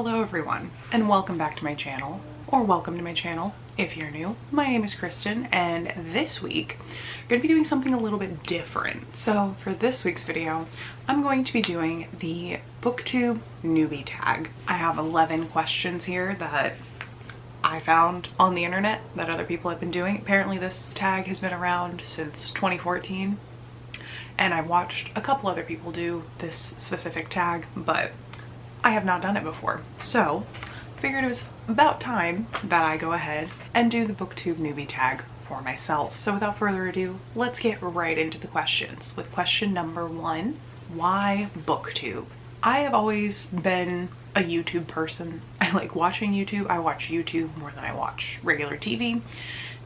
Hello everyone, and welcome back to my channel, or welcome to my channel if you're new. My name is Kristen, and this week I'm going to be doing something a little bit different. So for this week's video, I'm going to be doing the Booktube Newbie Tag. I have 11 questions here that I found on the internet that other people have been doing. Apparently this tag has been around since 2014, and I watched a couple other people do this specific tag, but I have not done it before. So I figured it was about time that I go ahead and do the Booktube Newbie Tag for myself. So without further ado, let's get right into the questions with question number 1. Why Booktube? I have always been a YouTube person. I like watching YouTube. I watch YouTube more than I watch regular TV,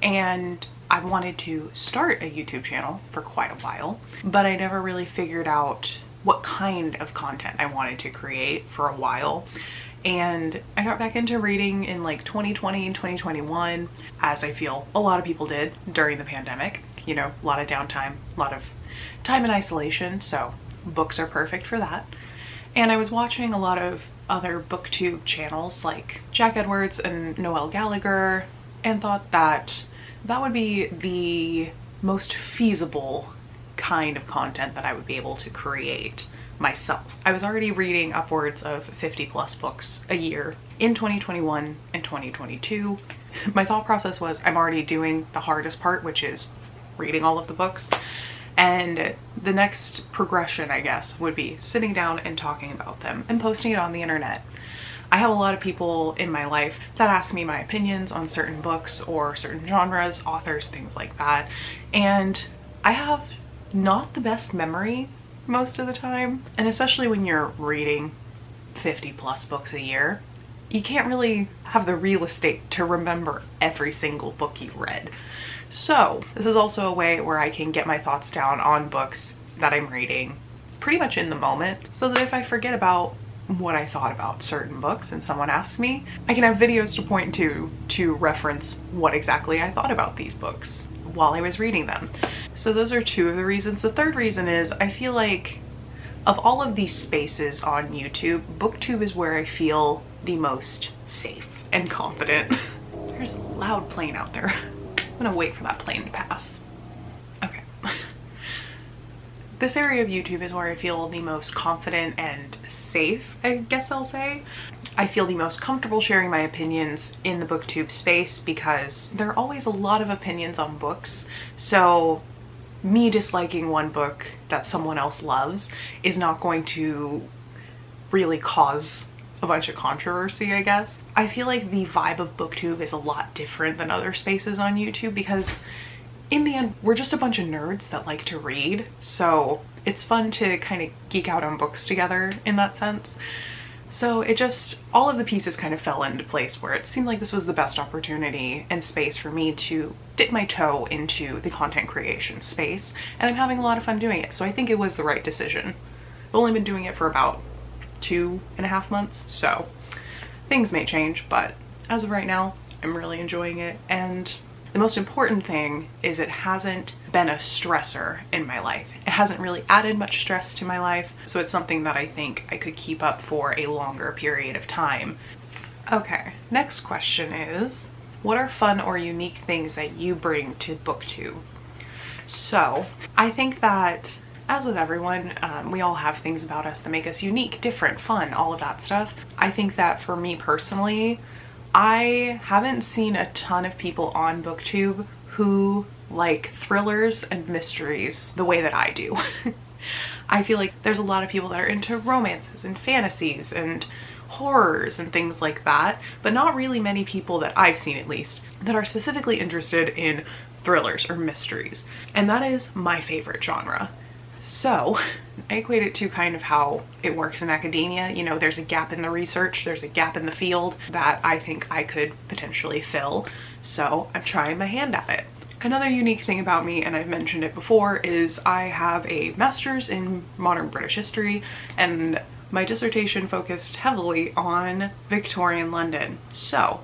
and I wanted to start a YouTube channel for quite a while, but I never really figured out what kind of content I wanted to create for a while. And I got back into reading in like 2020 and 2021, as I feel a lot of people did during the pandemic. You know, a lot of downtime, a lot of time in isolation, so books are perfect for that. And I was watching a lot of other booktube channels like Jack Edwards and Noel Gallagher, and thought that that would be the most feasible kind of content that I would be able to create myself. I was already reading upwards of 50 plus books a year in 2021 and 2022. My thought process was, I'm already doing the hardest part, which is reading all of the books. And the next progression, I guess, would be sitting down and talking about them and posting it on the internet. I have a lot of people in my life that ask me my opinions on certain books or certain genres, authors, things like that. And I have not the best memory most of the time. And especially when you're reading 50 plus books a year, you can't really have the real estate to remember every single book you read. So this is also a way where I can get my thoughts down on books that I'm reading pretty much in the moment, so that if I forget about what I thought about certain books and someone asks me, I can have videos to point to reference what exactly I thought about these books while I was reading them. So those are two of the reasons. The third reason is I feel like of all of these spaces on YouTube, Booktube is where I feel the most safe and confident. There's a loud plane out there. I'm gonna wait for that plane to pass. Okay. This area of YouTube is where I feel the most confident and safe, I guess I'll say. I feel the most comfortable sharing my opinions in the Booktube space because there are always a lot of opinions on books. So me disliking one book that someone else loves is not going to really cause a bunch of controversy, I guess. I feel like the vibe of Booktube is a lot different than other spaces on YouTube because in the end, we're just a bunch of nerds that like to read. So it's fun to kind of geek out on books together in that sense. So it just, all of the pieces kind of fell into place where it seemed like this was the best opportunity and space for me to dip my toe into the content creation space. And I'm having a lot of fun doing it. So I think it was the right decision. I've only been doing it for about 2.5 months, so things may change, but as of right now, I'm really enjoying it. And the most important thing is it hasn't been a stressor in my life. It hasn't really added much stress to my life, so it's something that I think I could keep up for a longer period of time. Okay, next question is, what are fun or unique things that you bring to Booktube? So I think that, as with everyone, we all have things about us that make us unique, different, fun, all of that stuff. I think that for me personally, I haven't seen a ton of people on Booktube who like thrillers and mysteries the way that I do. I feel like there's a lot of people that are into romances and fantasies and horrors and things like that, but not really many people that I've seen, at least, that are specifically interested in thrillers or mysteries. And that is my favorite genre. So I equate it to kind of how it works in academia. You know, there's a gap in the research, there's a gap in the field that I think I could potentially fill. So I'm trying my hand at it. Another unique thing about me, and I've mentioned it before, is I have a master's in modern British history, and my dissertation focused heavily on Victorian London. So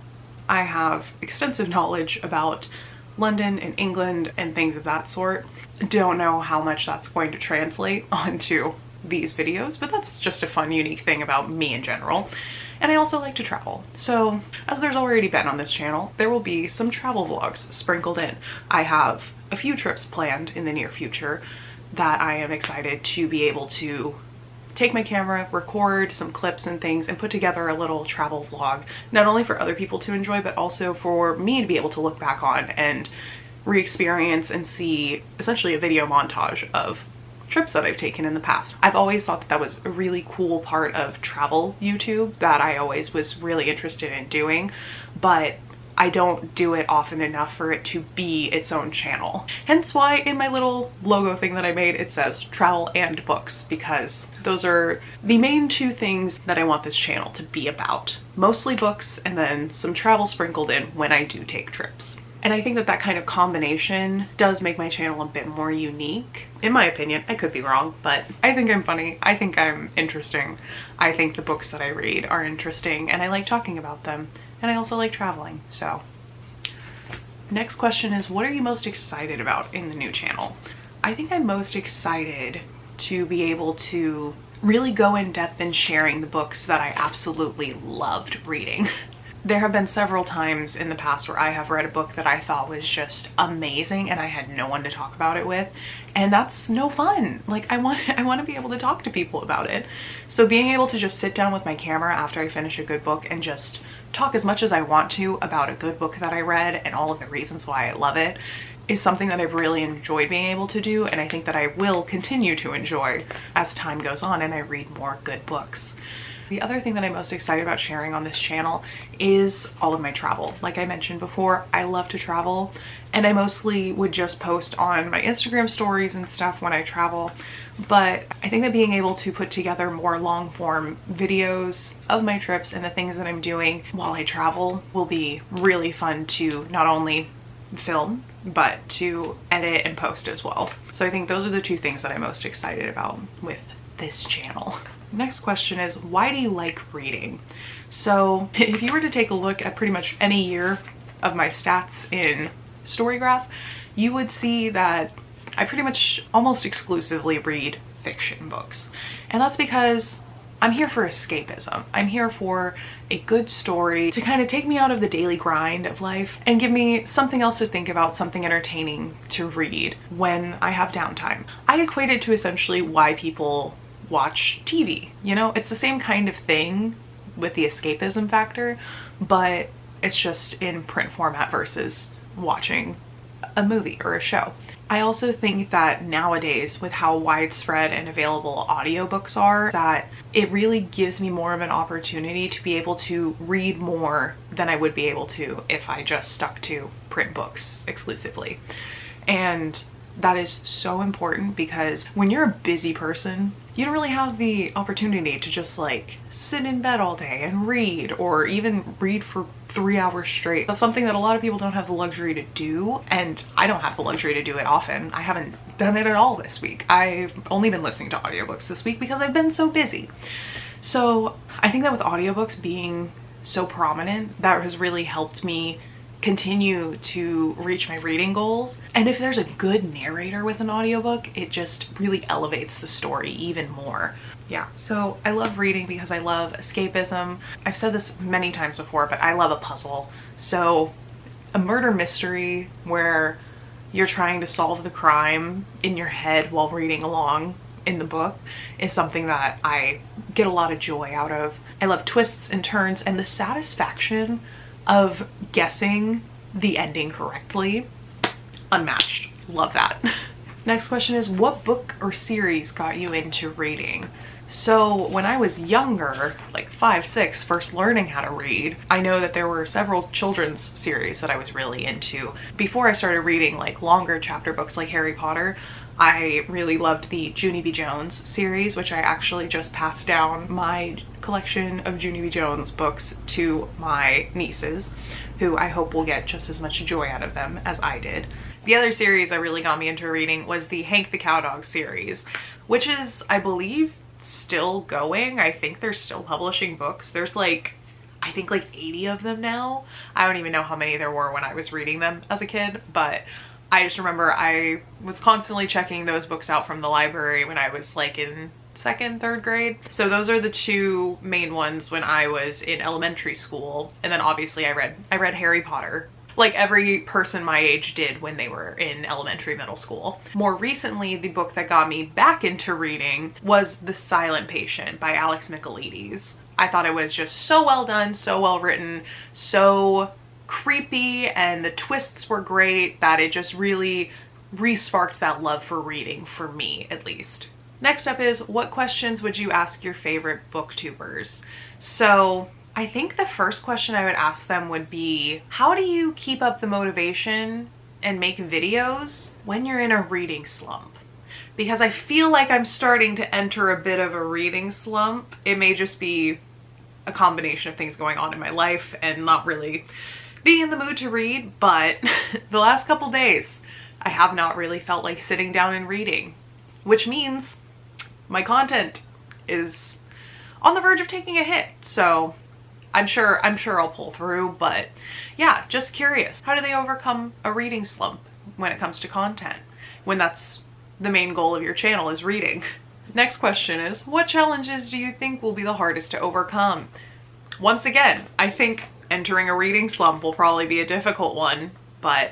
I have extensive knowledge about London and England and things of that sort. Don't know how much that's going to translate onto these videos, but that's just a fun, unique thing about me in general. and I also like to travel. So as there's already been on this channel, there will be some travel vlogs sprinkled in. I have a few trips planned in the near future that I am excited to be able to take my camera, record some clips and things, and put together a little travel vlog, not only for other people to enjoy, but also for me to be able to look back on and re-experience and see essentially a video montage of trips that I've taken in the past. I've always thought that that was a really cool part of travel YouTube that I always was really interested in doing, but I don't do it often enough for it to be its own channel. Hence why in my little logo thing that I made, it says travel and books, because those are the main two things that I want this channel to be about. Mostly books, and then some travel sprinkled in when I do take trips. And I think that that kind of combination does make my channel a bit more unique. In my opinion, I could be wrong, but I think I'm funny. I think I'm interesting. I think the books that I read are interesting, and I like talking about them. And I also like traveling, so. Next question is, what are you most excited about in the new channel? I think I'm most excited to be able to really go in depth in sharing the books that I absolutely loved reading. There have been several times in the past where I have read a book that I thought was just amazing and I had no one to talk about it with, and that's no fun. Like, I want to be able to talk to people about it. So being able to just sit down with my camera after I finish a good book and just talk as much as I want to about a good book that I read and all of the reasons why I love it is something that I've really enjoyed being able to do, and I think that I will continue to enjoy as time goes on and I read more good books. The other thing that I'm most excited about sharing on this channel is all of my travel. Like I mentioned before, I love to travel, and I mostly would just post on my Instagram stories and stuff when I travel. But I think that being able to put together more long form videos of my trips and the things that I'm doing while I travel will be really fun to not only film, but to edit and post as well. So I think those are the two things that I'm most excited about with this channel. Next question is, why do you like reading? So if you were to take a look at pretty much any year of my stats in Storygraph, you would see that I pretty much almost exclusively read fiction books. And that's because I'm here for escapism. I'm here for a good story to kind of take me out of the daily grind of life and give me something else to think about, something entertaining to read when I have downtime. I equate it to essentially why people watch TV. You know, it's the same kind of thing with the escapism factor, but it's just in print format versus watching a movie or a show. I also think that nowadays, with how widespread and available audiobooks are, that it really gives me more of an opportunity to be able to read more than I would be able to if I just stuck to print books exclusively. And that is so important, because when you're a busy person, you don't really have the opportunity to just like sit in bed all day and read, or even read for 3 hours straight. That's something that a lot of people don't have the luxury to do, and I don't have the luxury to do it often. I haven't done it at all this week. I've only been listening to audiobooks this week because I've been so busy. So I think that with audiobooks being so prominent, that has really helped me continue to reach my reading goals. And if there's a good narrator with an audiobook, it just really elevates the story even more. Yeah, so I love reading because I love escapism. I've said this many times before, but I love a puzzle. So a murder mystery where you're trying to solve the crime in your head while reading along in the book is something that I get a lot of joy out of. I love twists and turns and the satisfaction of guessing the ending correctly. Unmatched. Love that. Next question is, what book or series got you into reading? So when I was younger, like 5, 6, first learning how to read, I know that there were several children's series that I was really into. Before I started reading like longer chapter books like Harry Potter, I really loved the Junie B. Jones series, which I actually just passed down my collection of Junie B. Jones books to my nieces, who I hope will get just as much joy out of them as I did. The other series that really got me into reading was the Hank the Cowdog series, which is, I believe, still going. I think they're still publishing books. There's like, I think like 80 of them now. I don't even know how many there were when I was reading them as a kid, but I just remember I was constantly checking those books out from the library when I was like in second, third grade. So those are the two main ones when I was in elementary school. And then obviously I read Harry Potter, like every person my age did when they were in elementary, middle school. More recently, the book that got me back into reading was The Silent Patient by Alex Michaelides. I thought it was just so well done, so well written, so creepy, and the twists were great that it just really re-sparked that love for reading, for me at least. Next up is, what questions would you ask your favorite booktubers? So I think the first question I would ask them would be, how do you keep up the motivation and make videos when you're in a reading slump? Because I feel like I'm starting to enter a bit of a reading slump. It may just be a combination of things going on in my life and not really being in the mood to read, but the last couple days I have not really felt like sitting down and reading, which means my content is on the verge of taking a hit. So I'm sure I'll pull through, but yeah, just curious. How do they overcome a reading slump when it comes to content, when that's the main goal of your channel is reading? Next question is, what challenges do you think will be the hardest to overcome? Once again, I think entering a reading slump will probably be a difficult one, but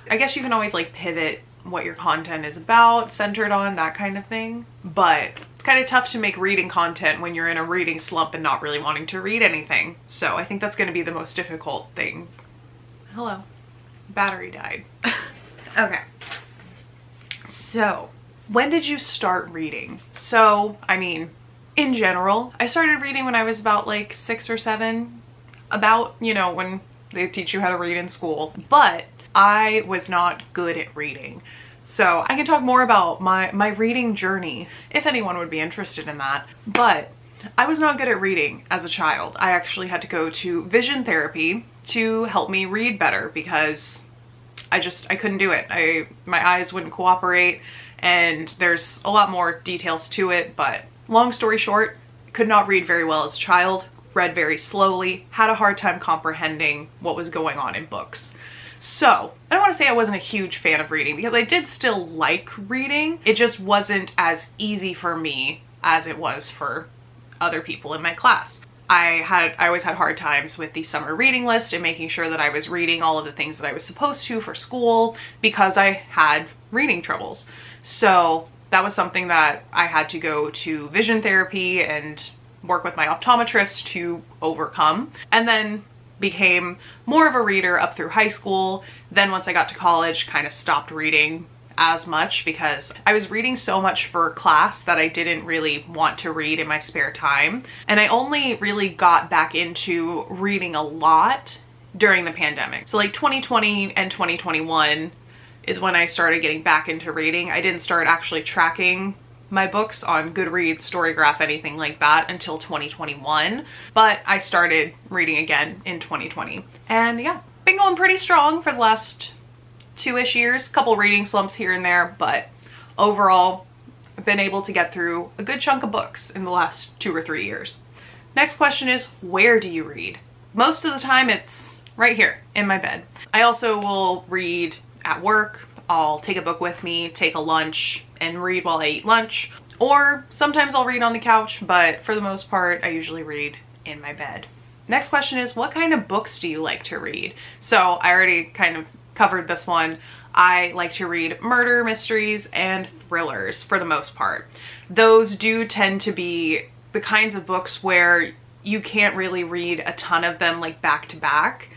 I guess you can always like pivot what your content is about, centered on, that kind of thing. But it's kind of tough to make reading content when you're in a reading slump and not really wanting to read anything. So I think that's going to be the most difficult thing. Hello. Battery died. Okay. So when did you start reading? So, I mean, in general, I started reading when I was about like 6 or 7, about, you know, when they teach you how to read in school, but I was not good at reading. So I can talk more about my reading journey if anyone would be interested in that, but I was not good at reading as a child. I actually had to go to vision therapy to help me read better because I couldn't do it. My eyes wouldn't cooperate, and there's a lot more details to it, but long story short, could not read very well as a child, read very slowly, had a hard time comprehending what was going on in books. So I don't want to say I wasn't a huge fan of reading, because I did still like reading. It just wasn't as easy for me as it was for other people in my class. I always had hard times with the summer reading list and making sure that I was reading all of the things that I was supposed to for school because I had reading troubles. So that was something that I had to go to vision therapy and work with my optometrist to overcome, and then became more of a reader up through high school. Then once I got to college, kind of stopped reading as much because I was reading so much for class that I didn't really want to read in my spare time. And I only really got back into reading a lot during the pandemic. So like 2020 and 2021 is when I started getting back into reading. I didn't start actually tracking my books on Goodreads, Storygraph, anything like that until 2021, but I started reading again in 2020. And yeah, been going pretty strong for the last 2-ish years, couple reading slumps here and there, but overall I've been able to get through a good chunk of books in the last 2 or 3 years. Next question is, where do you read? Most of the time it's right here in my bed. I also will read at work. I'll take a book with me, take a lunch, and read while I eat lunch. Or sometimes I'll read on the couch, but for the most part, I usually read in my bed. Next question is, what kind of books do you like to read? So I already kind of covered this one. I like to read murder mysteries and thrillers for the most part. Those do tend to be the kinds of books where you can't really read a ton of them like back to back,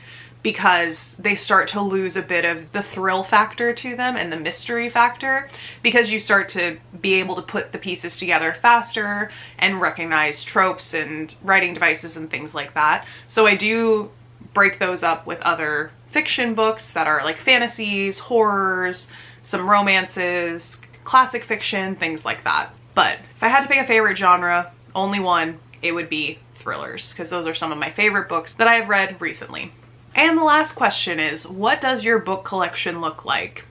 because they start to lose a bit of the thrill factor to them and the mystery factor, because you start to be able to put the pieces together faster and recognize tropes and writing devices and things like that. So I do break those up with other fiction books that are like fantasies, horrors, some romances, classic fiction, things like that. But if I had to pick a favorite genre, only one, it would be thrillers, because those are some of my favorite books that I have read recently. And the last question is, what does your book collection look like?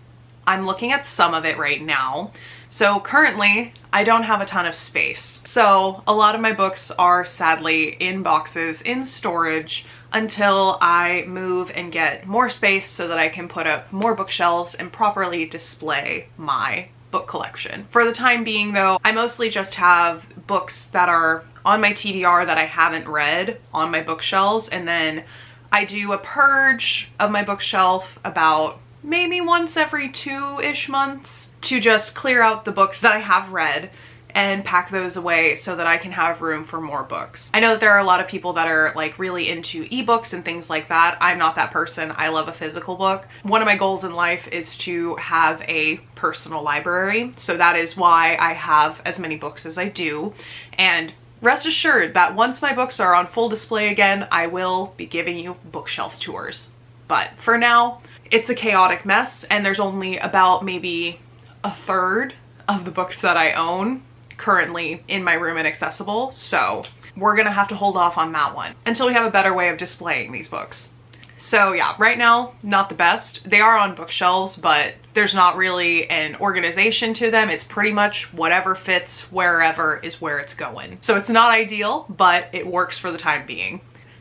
I'm looking at some of it right now. So currently, I don't have a ton of space. So a lot of my books are sadly in boxes, in storage, until I move and get more space so that I can put up more bookshelves and properly display my book collection. For the time being though, I mostly just have books that are on my TBR that I haven't read on my bookshelves, and then I do a purge of my bookshelf about maybe once every 2-ish months to just clear out the books that I have read and pack those away so that I can have room for more books. I know that there are a lot of people that are like really into ebooks and things like that. I'm not that person. I love a physical book. One of my goals in life is to have a personal library, so that is why I have as many books as I do. And rest assured that once my books are on full display again, I will be giving you bookshelf tours. But for now, it's a chaotic mess, and there's only about maybe a third of the books that I own currently in my room and accessible, so we're gonna have to hold off on that one until we have a better way of displaying these books. So yeah, right now, not the best. They are on bookshelves, but there's not really an organization to them. It's pretty much whatever fits wherever is where it's going. So it's not ideal, but it works for the time being.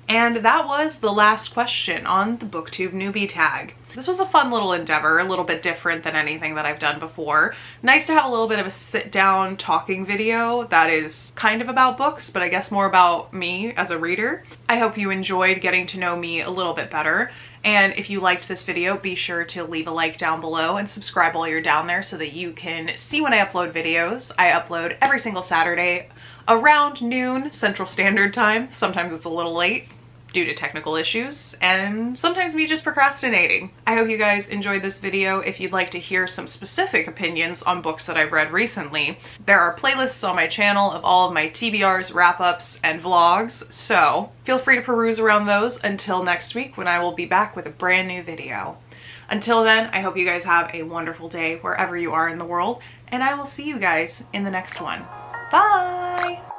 And that was the last question on the Booktube Newbie Tag. This was a fun little endeavor, a little bit different than anything that I've done before. Nice to have a little bit of a sit-down talking video that is kind of about books, but I guess more about me as a reader. I hope you enjoyed getting to know me a little bit better. And if you liked this video, be sure to leave a like down below and subscribe while you're down there so that you can see when I upload videos. I upload every single Saturday around noon Central Standard Time. Sometimes it's a little late due to technical issues, and sometimes me just procrastinating. I hope you guys enjoyed this video. If you'd like to hear some specific opinions on books that I've read recently, there are playlists on my channel of all of my TBRs, wrap-ups, and vlogs, so feel free to peruse around those until next week when I will be back with a brand new video. Until then, I hope you guys have a wonderful day wherever you are in the world, and I will see you guys in the next one. Bye!